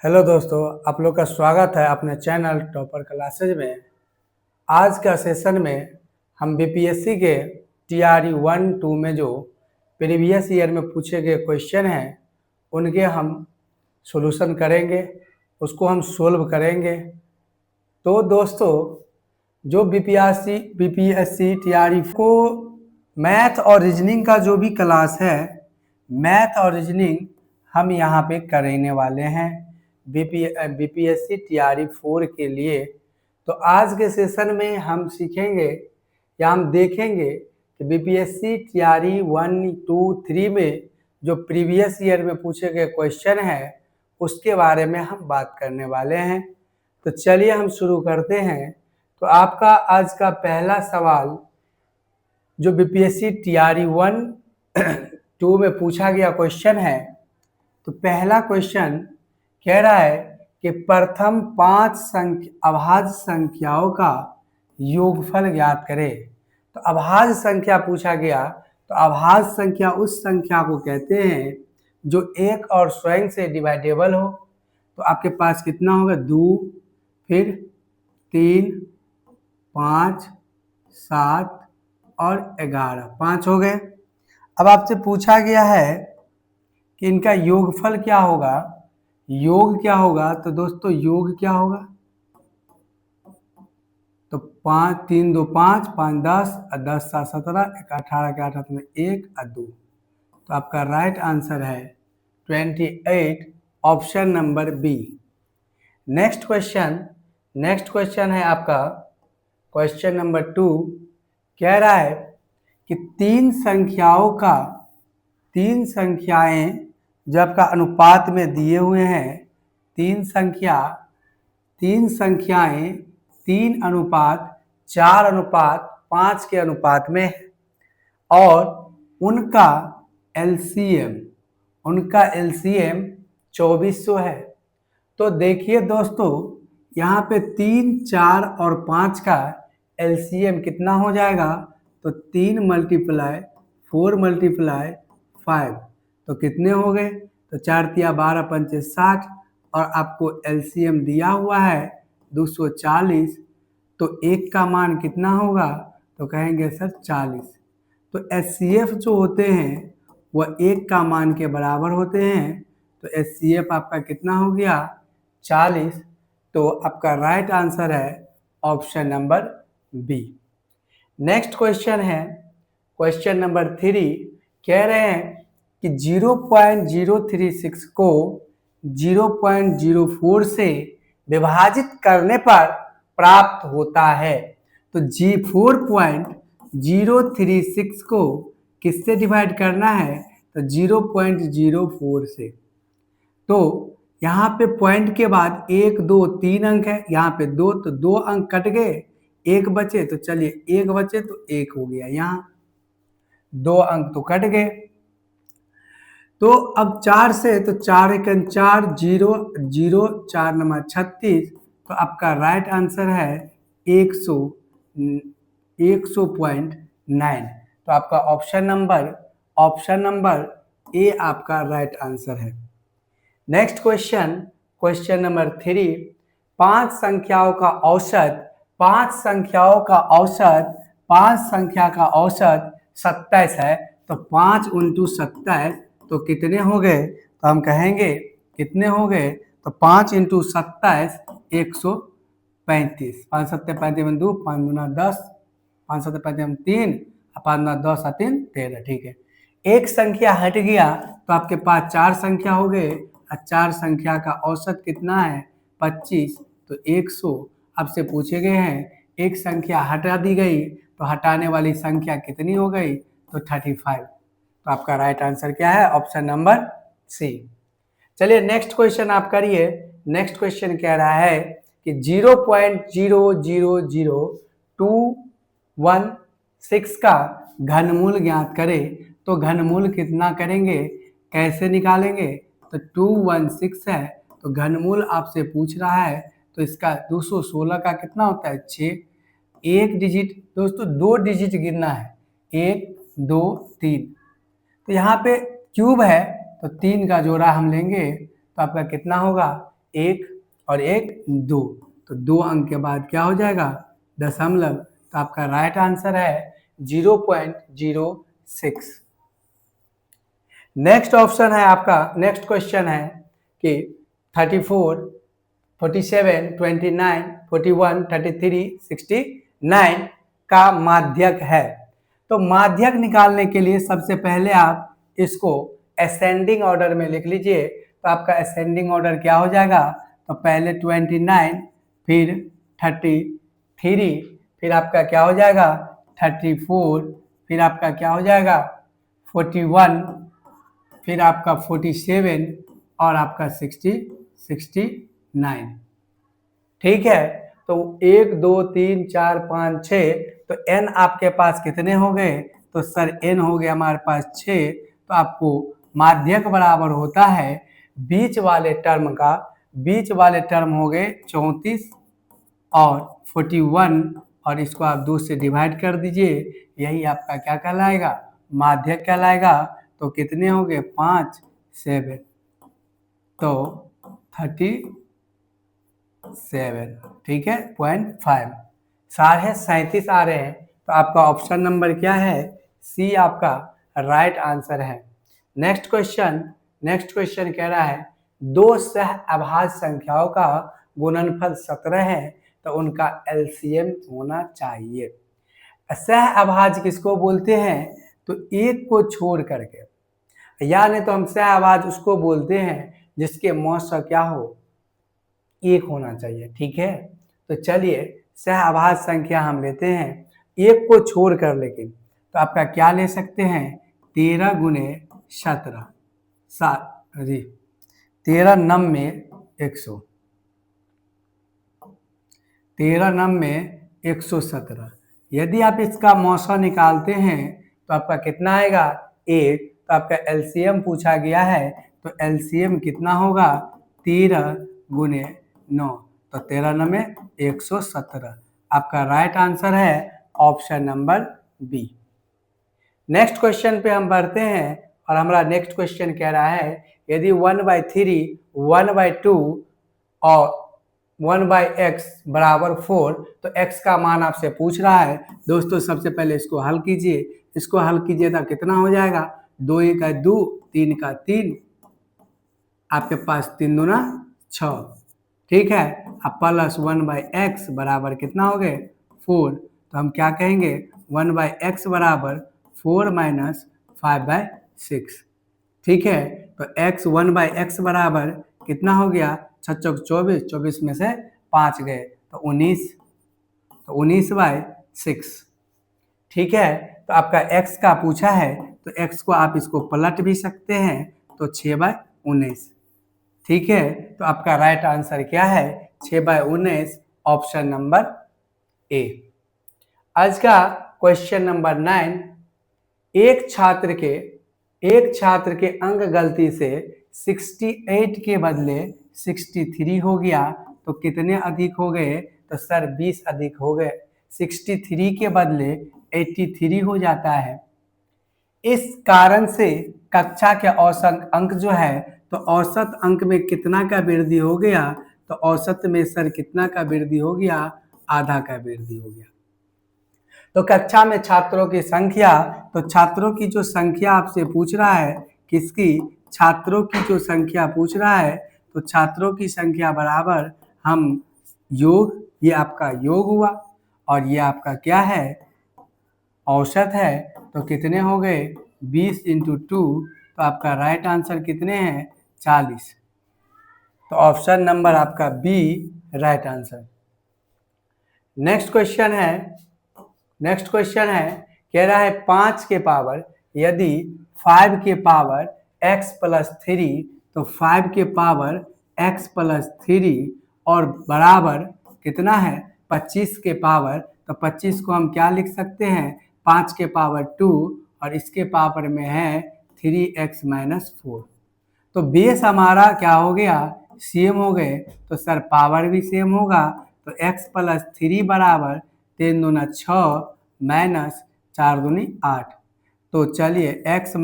Hello दोस्तों, आप लोग का स्वागत है अपने चैनल टॉपर क्लासेज में। आज का सेशन में हम बीपीएससी के टीआरई 1-2 में जो प्रीवियस ईयर में पूछे गए क्वेश्चन हैं उनके हम सॉल्यूशन करेंगे, उसको हम सोल्व करेंगे। तो दोस्तों, जो बीपीएससी टीआरई को मैथ और रीजनिंग का जो भी क्लास है, मैथ और रीजनिंग हम यहाँ पे करने वाले हैं बीपीएससी टीआरई 4 के लिए। तो आज के सेशन में हम सीखेंगे या हम देखेंगे कि बीपीएससी टीआरई 1, 2, 3 में जो प्रीवियस ईयर में पूछे गए क्वेश्चन हैं उसके बारे में हम बात करने वाले हैं। तो चलिए हम शुरू करते हैं। तो आपका आज का पहला सवाल जो बीपीएससी टीआरई 1-2 में पूछा गया क्वेश्चन है, तो पहला क्वेश्चन कह रहा है कि प्रथम 5 अभाज्य संख्याओं का योगफल ज्ञात करें। तो अभाज्य संख्या पूछा गया, तो अभाज्य संख्या उस संख्या को कहते हैं जो एक और स्वयं से डिवाइडेबल हो। तो आपके पास कितना होगा? 2, फिर 3, 5, 7 और 11, 5 हो गए। अब आपसे पूछा गया है कि इनका योगफल क्या होगा। योग क्या होगा? तो दोस्तों योग क्या होगा? तो 5, 3, 2, 5, 5, 10 और 10, 7, 17, 18 के 8 में 1 और 2। तो आपका राइट आंसर है 28, option number B. Next question है आपका क्वेश्चन नंबर 2। कह रहा है कि तीन संख्याएं जब का अनुपात में दिए हुए हैं, तीन संख्याएं 3:4:5 के अनुपात में है और उनका एलसीएम 2400 है। तो देखिए दोस्तों, यहाँ पे 3, 4 और 5 का एलसीएम कितना हो जाएगा? तो 3 × 4 × 5, तो कितने हो गए? तो 4 × 12 × 5 = 60 और आपको एलसीएम दिया हुआ है 240। तो एक का मान कितना होगा? तो कहेंगे सर 40। तो एचसीएफ जो होते हैं वह एक का मान के बराबर होते हैं। तो एचसीएफ आपका कितना हो गया? 40। तो आपका राइट आंसर है option number B. Next question है क्वेश्चन नंबर 3। कह रहे हैं कि 0.036 को 0.04 से विभाजित करने पर प्राप्त होता है। तो 4.036 को किससे डिवाइड करना है? तो 0.04 से। तो यहाँ पे पॉइंट के बाद 1, 2, 3 अंक है, यहाँ पे 2, तो 2 अंक कट गए, 1 बचे। तो चलिए 1 बचे तो 1 हो गया, यहाँ 2 अंक तो कट गए। तो अब 4 से, तो 4 × 4 0 0, 4 × 36। तो आपका राइट आंसर है 100.9। तो आपका ऑप्शन नंबर ए आपका राइट आंसर है। Next question number 3। 5 संख्या का औसत 27 है। तो 5 × 27 तो कितने हो गए? तो हम कहेंगे कितने हो गए? तो 5 × 27 135। 5 7 35 2, 5 दूना 10, 5 7 35 3, 5 दूना 10 और 3 13। ठीक है, एक संख्या हट गया तो आपके पास 4 संख्या हो गए और 4 संख्या का औसत कितना है? 25। तो 100 आपसे पूछे गए हैं, एक संख्या हटा दी गई तो हटाने वाली संख्या कितनी हो गई? तो 35। तो आपका राइट आंसर क्या है? Option number C. चलिए नेक्स्ट क्वेश्चन आप करिए। नेक्स्ट क्वेश्चन कह रहा है कि 0.00216 का घनमूल ज्ञात करें। तो घनमूल कितना करेंगे, कैसे निकालेंगे? तो 216 है, तो घनमूल आपसे पूछ रहा है, तो इसका 216 का कितना होता है? 6। एक डिजिट दोस्तों, 2 डिजिट गिनना है, 1 2 3। तो यहाँ पे क्यूब है तो 3 का जोड़ा हम लेंगे तो आपका कितना होगा? 1 और 1 2, तो 2 अंक के बाद क्या हो जाएगा दशमलव, तो आपका राइट आंसर है 0.06। नेक्स्ट ऑप्शन है आपका, नेक्स्ट क्वेश्चन है कि 34, 47, 29, 41, 33, 69 का माध्यक है। तो माध्यक निकालने के लिए सबसे पहले आप इसको असेंडिंग ऑर्डर में लिख लीजिए। तो आपका असेंडिंग ऑर्डर क्या हो जाएगा, तो पहले 29, फिर 33, फिर आपका क्या हो जाएगा 34, फिर आपका क्या हो जाएगा 41, फिर आपका 47 और आपका 69। ठीक है, तो 1 2 3 4 5 6, तो n आपके पास कितने हो गए, तो सर n हो गया हमारे पास 6। तो आपको माध्यक बराबर होता है बीच वाले टर्म का, बीच वाले टर्म हो गए 34 और 41, और इसको आप 2 से डिवाइड कर दीजिए, यही आपका क्या कहलाएगा माध्यक कहलाएगा। तो कितने हो गए 5 7, तो 37, ठीक है 0.5, सारे 37 आ रहे हैं। तो आपका ऑप्शन नंबर क्या है, सी आपका राइट आंसर है। नेक्स्ट क्वेश्चन कह रहा है दो सह अभाज्य संख्याओं का गुणनफल 17 है, तो उनका एलसीएम होना चाहिए। सह अभाज्य किसको बोलते हैं, तो एक को छोड़ करके, या नहीं तो हम सह अभाज्य उसको बोलते हैं जिसके मौसा क्या हो, एक होना चाहिए। ठीक है, तो चलिए सह अभाज्य संख्या हम लेते हैं एक को छोड़कर, लेकिन तो आपका क्या ले सकते हैं 13 गुने 17, 13 नम में 100, 13 नम में 117। यदि आप इसका मौसा निकालते हैं तो आपका कितना आएगा 1। तो आपका एलसीएम पूछा गया है, तो एलसीएम कितना होगा 13 गुने 9, तो 13 9 में 117। आपका राइट आंसर है option number B. Next question पे हम बढ़ते हैं, और हमारा नेक्स्ट क्वेश्चन कह रहा है यदि 1/3, 1/2 और 1/x बराबर 4, तो x का मान आपसे पूछ रहा है। दोस्तों सबसे पहले इसको हल कीजिए, इसको हल कीजिए तो कितना हो जाएगा 2 का 2, 3 का 3, आपके पास 3 दूना 6, ठीक है। अब प्लस 1/x बराबर कितना हो गए 4, तो हम क्या कहेंगे 1/x बराबर 4 माइनस 5/6, ठीक है। तो x 1/x बराबर कितना हो गया 6 चौक 24, 24 में से 5 गए तो 19, तो 19/6, ठीक है। तो आपका x का पूछा है, तो x को आप इसको पलट भी सकते हैं, तो 6/19, ठीक है। तो आपका राइट आंसर क्या है 6/19, ऑप्शन नंबर ए। आज का क्वेश्चन नंबर 9, एक छात्र के अंक गलती से 68 के बदले 63 हो गया, तो कितने अधिक हो गए, तो सर 20 अधिक हो गए। 63 के बदले 83 हो जाता है। इस कारण से कक्षा के औसत अंक जो है, तो औसत अंक में कितना का वृद्धि हो गया, तो औसत में सर कितना का वृद्धि हो गया, आधा का वृद्धि हो गया। तो कक्षा में छात्रों की संख्या, तो छात्रों की जो संख्या आपसे पूछ रहा है, किसकी, छात्रों की जो संख्या पूछ रहा है, तो छात्रों की संख्या बराबर हम योग, ये आपका योग हुआ, और ये आपका क्या है औसत है, तो कितने हो गए 20 × 2, तो आपका राइट आंसर कितने हैं 40। तो ऑप्शन नंबर आपका B right answer. Next question है कह रहा है 5 के पावर, यदि 5 के पावर x + 3, तो 5 के पावर x + 3 और बराबर कितना है 25 के पावर, तो 25 को हम क्या लिख सकते हैं 5 के पावर 2 और इसके पावर में है 3x - 4। तो बेस हमारा क्या हो गया सेम हो गए, तो सर पावर भी सेम होगा, तो x + 3 बराबर 3 दूना 6 माइनस 4 दूनी 8। तो चलिए x -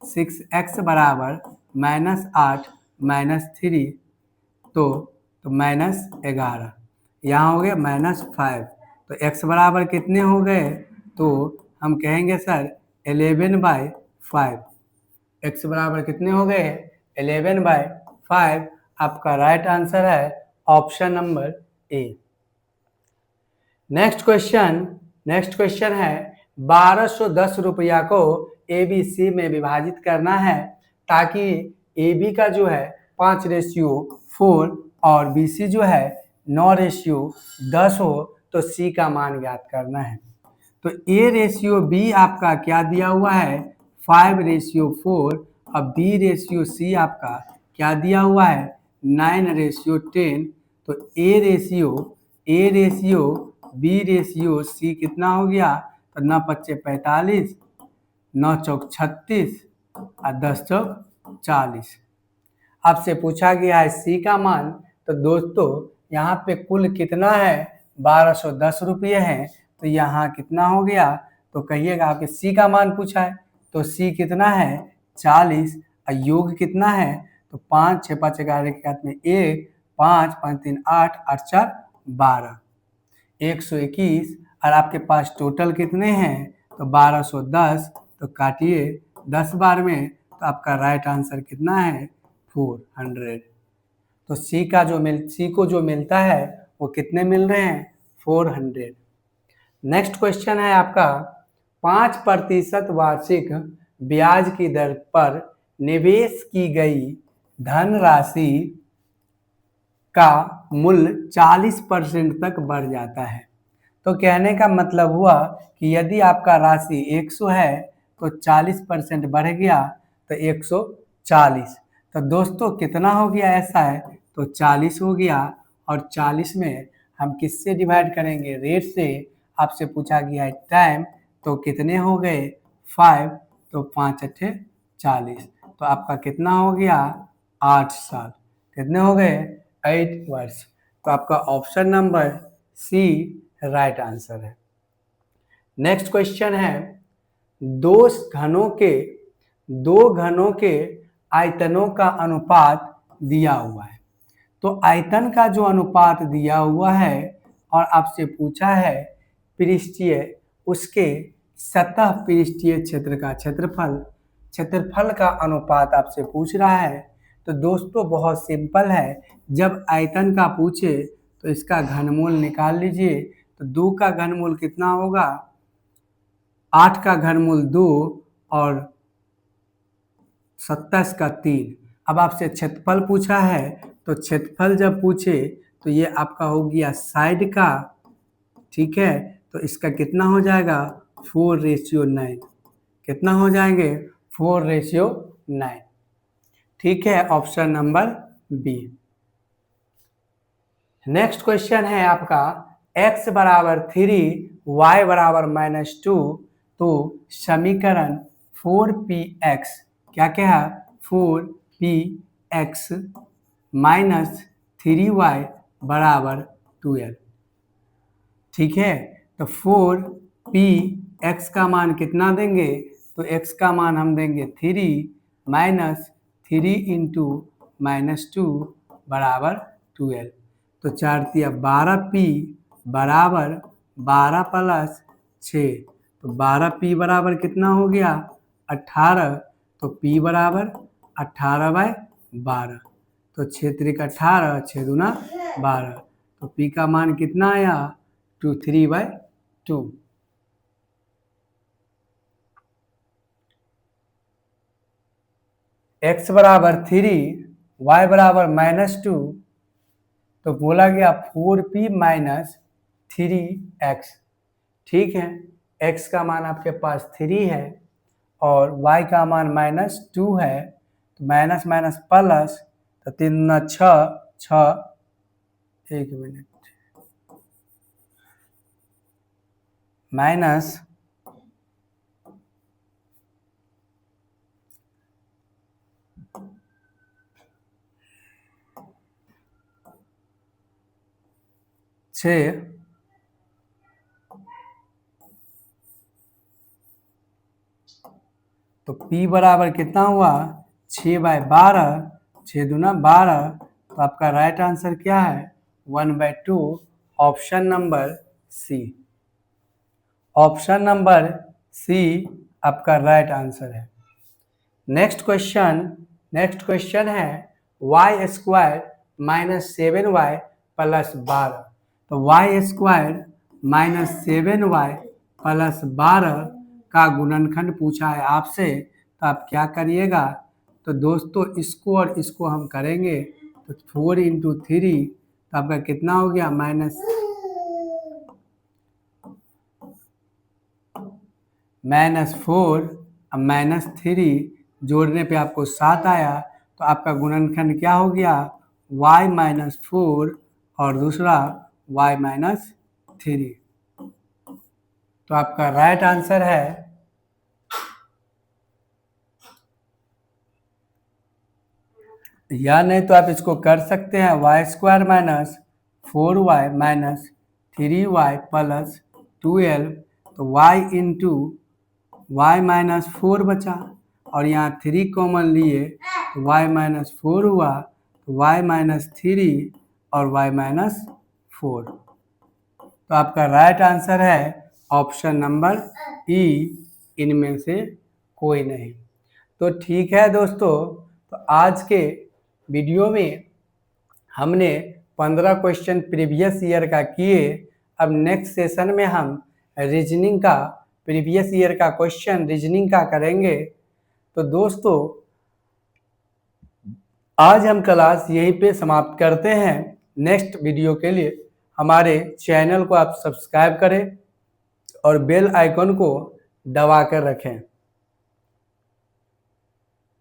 6x बराबर -8 - 3, तो -11, यहाँ हो गया -5, तो x बराबर कितने हो गए, तो हम कहेंगे सर 11/5। x बराबर कितने हो गए, 11/5। आपका राइट आंसर है option number A. Next question है 1210 रुपया को ABC में विभाजित करना है ताकि AB का जो है 5:4 और BC जो है 9:10 हो, तो C का मान ज्ञात करना है। तो A/B आपका क्या दिया हुआ है, 5:4 और B/C आपका क्या दिया हुआ है, 9:10। तो A B C कितना हो गया, तो 9 × 5 = 45, 9 × 36 और 10 × 40। आपसे पूछा गया है C का मान। तो दोस्तों यहाँ पे कुल कितना है, 1210 रुपये है, तो यहाँ कितना हो गया, तो कहिएगा। आपके C का मान पूछा है, तो C कितना है, 40। और योग कितना है, तो 5 6 5 11 के हाथ में 1, 5 5 3 8 8 4 12, 121। और आपके पास टोटल कितने हैं, तो 1210। तो काटिए 10 बार में, तो आपका राइट आंसर कितना है, 400। तो C को जो मिलता है वो कितने मिल रहे हैं, 400। नेक्स्ट क्वेश्चन है आपका 5% वार्षिक ब्याज की दर पर निवेश की गई धनराशि का मूल्य 40% तक बढ़ जाता है। तो कहने का मतलब हुआ कि यदि आपका राशि 100 है तो 40% बढ़ गया तो 140। तो दोस्तों कितना हो गया, ऐसा है तो 40 हो गया। और 40 में हम किससे डिवाइड करेंगे, रेट से। आपसे पूछा गया है टाइम, तो कितने हो गए, 5, तो 5 × 8 = 40। तो आपका कितना हो गया, 8 साल। कितने हो गए, 8 वर्ष। तो आपका option number C right answer है। नेक्स्ट क्वेश्चन है दो घनों के आयतनों का अनुपात दिया हुआ है। तो आयतन का जो अनुपात दिया हुआ है और आपसे पूछा है पृष्ठीय, उसके सतह पृष्ठीय क्षेत्र का क्षेत्रफल का अनुपात आपसे पूछ रहा है। तो दोस्तों बहुत सिंपल है, जब आयतन का पूछे तो इसका घनमूल निकाल लीजिए। तो 2 का घनमूल कितना होगा, 8 का घनमूल 2 और 27 का 3। अब आपसे क्षेत्रफल पूछा है, तो क्षेत्रफल जब पूछे तो ये आपका हो गया साइड का, ठीक है। तो इसका कितना हो जाएगा, 4:9। कितना हो जाएंगे, 4:9। ठीक है, option number B. Next question है आपका x बराबर 3 y बराबर -2। तो समीकरण 4px क्या क्या है, 4px - 3y बराबर 12। ठीक है, तो 4px का मान कितना देंगे, तो x का मान हम देंगे 3 - 3 × -2 बराबर 12। तो 4 × 12p बराबर 12 + 6। तो 12p बराबर कितना हो गया, 18। तो p बराबर 18/12। तो 6 × 18, 6 × 12। तो p का मान कितना आया, 23/2। x बराबर 3 y बराबर -2। तो बोला गया 4p - 3x। ठीक है, x का मान आपके पास 3 है और y का मान -2 है। तो माइनस माइनस प्लस, तो 3 × 6 6, 1 मिनट, माइनस छः, तो p बराबर कितना हुआ, 6/12, 6 × 12, तो आपका राइट आंसर क्या है? 1/2, option number C. Option number C आपका राइट आंसर है। नेक्स्ट क्वेश्चन है वाई स्क्वायर -7y + 12। तो वाई स्क्वायर -7y + 12 का गुणनखंड पूछा है आपसे, तो आप क्या करिएगा? तो दोस्तों इसको और इसको हम करेंगे तो 4 × 3 तो आपका कितना हो गया? -4 और -3 जोड़ने पे आपको 7 आया, तो आपका गुणनखंड क्या हो गया? y - 4 और दूसरा y - 3। तो आपका राइट आंसर है या नहीं तो आप इसको कर सकते हैं y² - 4y - 3y + 12। तो y × y - 4 बचा और यहाँ 3 कॉमन लिए तो y - 4 हुआ, तो y - 3 और y - 4। तो आपका राइट आंसर है ऑप्शन नंबर ई, इनमें से कोई नहीं। तो ठीक है दोस्तों, तो आज के वीडियो में हमने 15 क्वेश्चन प्रीवियस ईयर का किए। अब नेक्स्ट सेशन में हम रीजनिंग का, प्रीवियस ईयर का क्वेश्चन रीजनिंग का करेंगे। तो दोस्तों आज हम क्लास यहीं पे समाप्त करते हैं। नेक्स्ट वीडियो के लिए हमारे चैनल को आप सब्सक्राइब करें और बेल आइकन को दबा कर रखें।